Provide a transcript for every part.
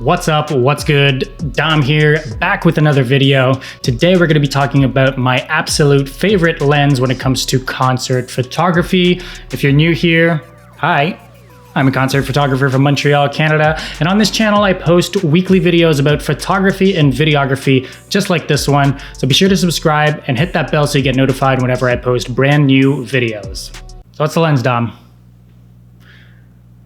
What's up? What's good? Dom here, back with another video. Today we're going to be talking about my absolute favorite lens when it comes to concert photography. If you're new here, hi. I'm a concert photographer from Montreal, Canada, and on this channel I post weekly videos about photography and videography just like this one. So be sure to subscribe and hit that bell so you get notified whenever I post brand new videos. So what's the lens, Dom?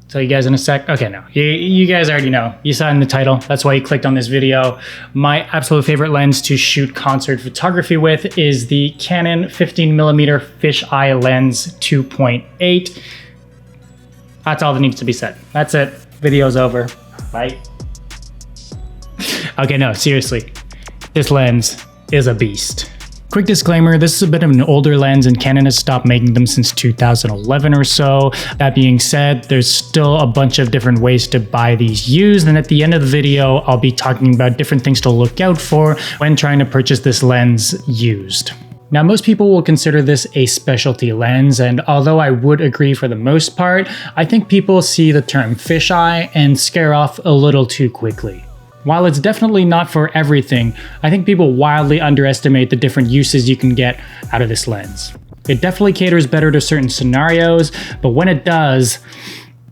Tell you guys in a sec. Okay, no, you guys already know. You saw it in the title. That's why you clicked on this video. My absolute favorite lens to shoot concert photography with is the Canon 15mm Fisheye lens 2.8. That's all that needs to be said. That's it. Video's over. Bye. Okay, no, seriously. This lens is a beast. Quick disclaimer, this is a bit of an older lens and Canon has stopped making them since 2011 or so. That being said, there's still a bunch of different ways to buy these used, and at the end of the video, I'll be talking about different things to look out for when trying to purchase this lens used. Now, most people will consider this a specialty lens, and although I would agree for the most part, I think people see the term fisheye and scare off a little too quickly. While it's definitely not for everything, I think people wildly underestimate the different uses you can get out of this lens. It definitely caters better to certain scenarios, but when it does,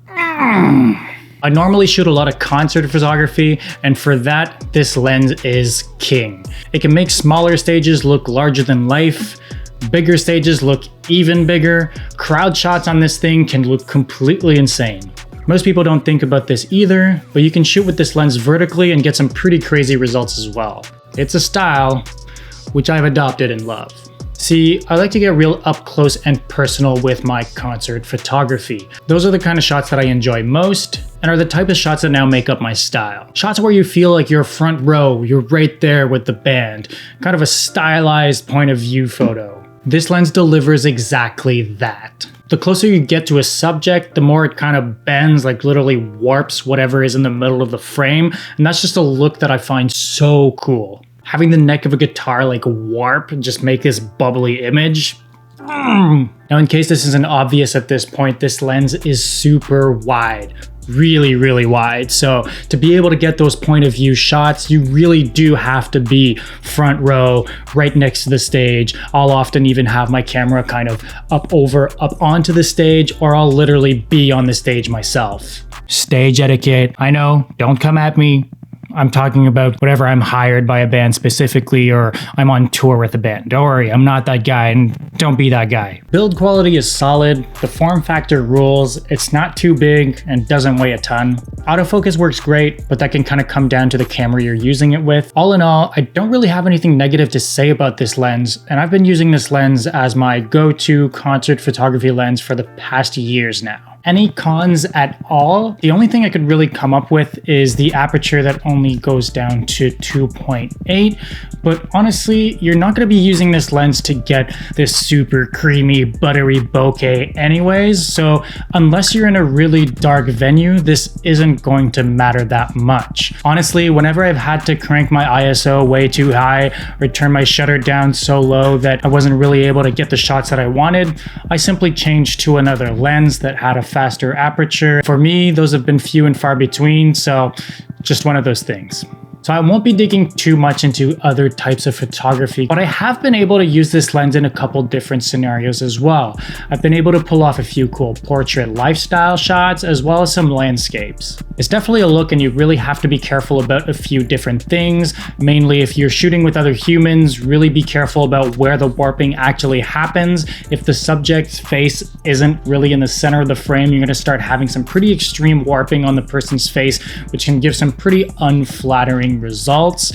I normally shoot a lot of concert photography, and for that, this lens is king. It can make smaller stages look larger than life, bigger stages look even bigger. Crowd shots on this thing can look completely insane. Most people don't think about this either, but you can shoot with this lens vertically and get some pretty crazy results as well. It's a style which I've adopted and love. See, I like to get real up close and personal with my concert photography. Those are the kind of shots that I enjoy most and are the type of shots that now make up my style. Shots where you feel like you're front row, you're right there with the band, kind of a stylized point of view photo. This lens delivers exactly that. The closer you get to a subject, the more it kind of bends, like literally warps whatever is in the middle of the frame, and that's just a look that I find so cool. Having the neck of a guitar like warp and just make this bubbly image. Now, in case this isn't obvious at this point, this lens is super wide. Really wide. So to be able to get those point of view shots, you really do have to be front row, right next to the stage. I'll often even have my camera kind of up onto the stage, or I'll literally be on the stage myself. Stage etiquette. I know, don't come at me. I'm talking about whatever I'm hired by a band specifically, or I'm on tour with a band. Don't worry, I'm not that guy, and don't be that guy. Build quality is solid, the form factor rules, it's not too big and doesn't weigh a ton. Autofocus works great, but that can kind of come down to the camera you're using it with. All in all, I don't really have anything negative to say about this lens, and I've been using this lens as my go-to concert photography lens for the past years now. Any cons at all? The only thing I could really come up with is the aperture that only goes down to 2.8, but honestly, you're not going to be using this lens to get this super creamy, buttery bokeh anyways, so unless you're in a really dark venue, this isn't going to matter that much. Honestly, whenever I've had to crank my ISO way too high or turn my shutter down so low that I wasn't really able to get the shots that I wanted, I simply changed to another lens that had a faster aperture. For me, those have been few and far between, so just one of those things. So I won't be digging too much into other types of photography, but I have been able to use this lens in a couple different scenarios as well. I've been able to pull off a few cool portrait lifestyle shots as well as some landscapes. It's definitely a look, and you really have to be careful about a few different things. Mainly if you're shooting with other humans, really be careful about where the warping actually happens. If the subject's face isn't really in the center of the frame, you're going to start having some pretty extreme warping on the person's face, which can give some pretty unflattering results.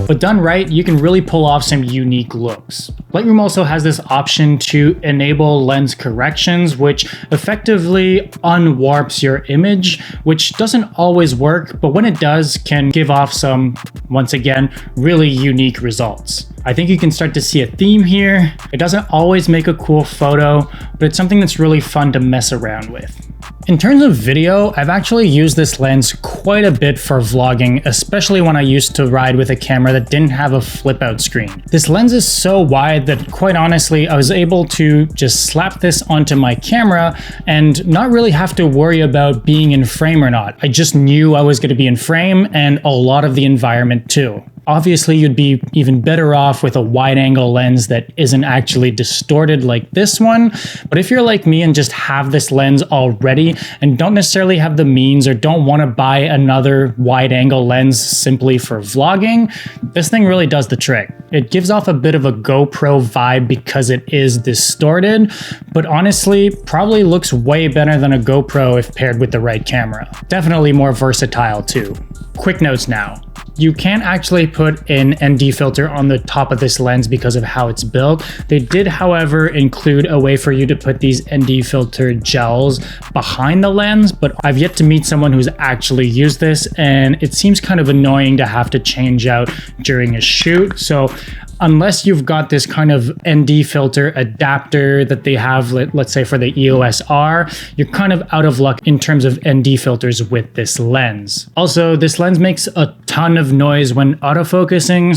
But done right, you can really pull off some unique looks. Lightroom also has this option to enable lens corrections, which effectively unwarps your image, which doesn't always work, but when it does, can give off some, once again, really unique results. I think you can start to see a theme here. It doesn't always make a cool photo, but it's something that's really fun to mess around with. In terms of video, I've actually used this lens quite a bit for vlogging, especially when I used to ride with a camera that didn't have a flip out screen. This lens is so wide that quite honestly, I was able to just slap this onto my camera and not really have to worry about being in frame or not. I just knew I was going to be in frame and a lot of the environment too. Obviously, you'd be even better off with a wide angle lens that isn't actually distorted like this one. But if you're like me and just have this lens already and don't necessarily have the means or don't want to buy another wide angle lens simply for vlogging, this thing really does the trick. It gives off a bit of a GoPro vibe because it is distorted, but honestly, probably looks way better than a GoPro if paired with the right camera. Definitely more versatile too. Quick notes now. You can't actually put an ND filter on the top of this lens because of how it's built. They did, however, include a way for you to put these ND filter gels behind the lens, but I've yet to meet someone who's actually used this, and it seems kind of annoying to have to change out during a shoot. So unless you've got this kind of ND filter adapter that they have, let's say for the EOS R, you're kind of out of luck in terms of ND filters with this lens. Also, this lens makes a ton of noise when autofocusing,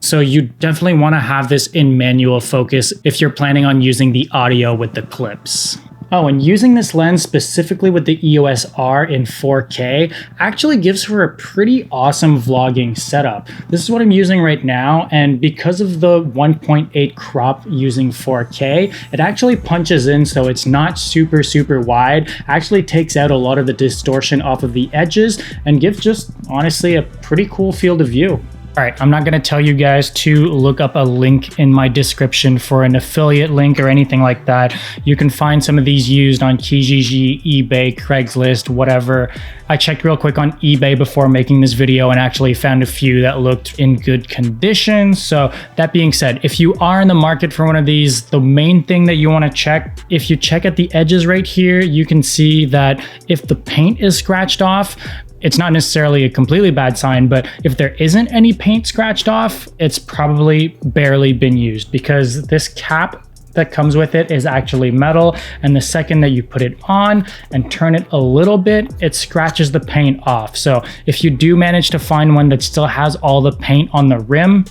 so you definitely want to have this in manual focus if you're planning on using the audio with the clips. Oh, and using this lens specifically with the EOS R in 4K actually gives her a pretty awesome vlogging setup. This is what I'm using right now, and because of the 1.8 crop using 4K, it actually punches in so it's not super wide, actually takes out a lot of the distortion off of the edges and gives just honestly a pretty cool field of view. All right, I'm not going to tell you guys to look up a link in my description for an affiliate link or anything like that. You can find some of these used on Kijiji, eBay, Craigslist, whatever. I checked real quick on eBay before making this video and actually found a few that looked in good condition. So that being said, if you are in the market for one of these, the main thing that you want to check, if you check at the edges right here, you can see that if the paint is scratched off, it's not necessarily a completely bad sign, but if there isn't any paint scratched off, it's probably barely been used because this cap that comes with it is actually metal, and the second that you put it on and turn it a little bit, it scratches the paint off. So if you do manage to find one that still has all the paint on the rim,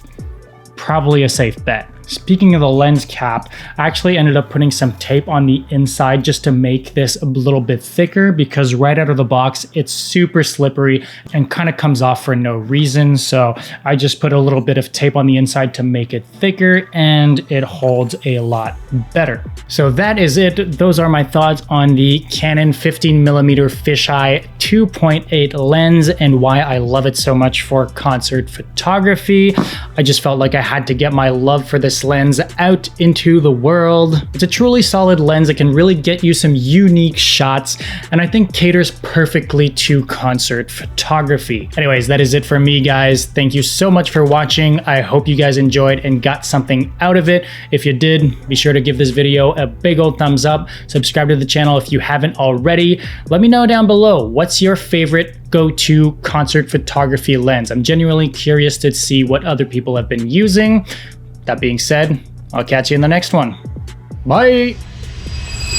probably a safe bet. Speaking of the lens cap, I actually ended up putting some tape on the inside just to make this a little bit thicker because right out of the box, it's super slippery and kind of comes off for no reason. So I just put a little bit of tape on the inside to make it thicker and it holds a lot better. So that is it. Those are my thoughts on the Canon 15mm Fisheye 2.8 lens and why I love it so much for concert photography. I just felt like I had to get my love for this lens out into the world. It's a truly solid lens that can really get you some unique shots, and I think caters perfectly to concert photography. Anyways, that is it for me, guys. Thank you so much for watching. I hope you guys enjoyed and got something out of it. If you did, be sure to give this video a big old thumbs up. Subscribe to the channel if you haven't already. Let me know down below, what's your favorite go-to concert photography lens? I'm genuinely curious to see what other people have been using. That being said, I'll catch you in the next one. Bye!